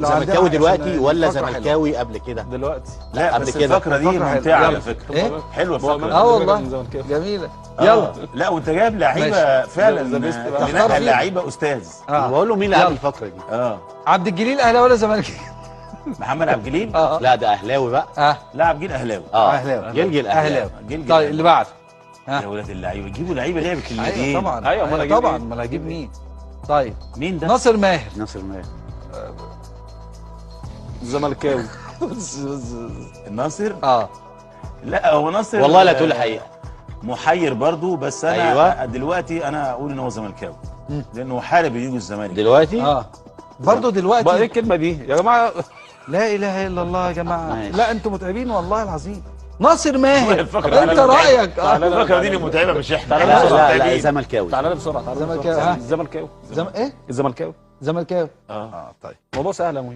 زملكاوي دلوقتي ولا زملكاوي قبل كده؟ دلوقتي. لا قبل بس كده الفقره دي ممتعه على فكره. ايه؟ حلوه الفقره. والله جميله. يلا. لا وانت جايب لعيبه فعلا منقى اللعيبه استاذ. بقول له مين اللي عامل الفقره دي؟ عبد الجليل اهلاوي ولا زملكاوي؟ محمد عبد الجليل؟ لا ده اهلاوي بقى. لا عبد الجليل اهلاوي. اهلاوي. جلجل اهلاوي. طيب اللي بعده. يا ولاد اللعيبه جيبوا لعيبه لعبه اليدين. طبعا. ايوه طبعا. امال هجيب مين؟ طيب مين ده؟ ناصر ماهر. ناصر ماهر. الزملكاوي. الناصر؟ لا هو ناصر والله لا تقول الحقيقه. محير برضو بس انا دلوقتي انا اقول ان هو زملكاوي لانه حارب يجوا الزمالك دلوقتي. برضه دلوقتي. بقى ايه الكلمه دي يا جماعه؟ لا اله الا الله يا جماعه. ماشي. لا انتوا متعبين والله العظيم. ناصر ماهر الفقرة انت رايك. الفقره دي اللي متعبه مش احنا. لا زملكاوي. تعالى لي بسرعه. زملكاوي. الزملكاوي. ايه؟ الزملكاوي. زملكاوي. طيب موضوع سهل يا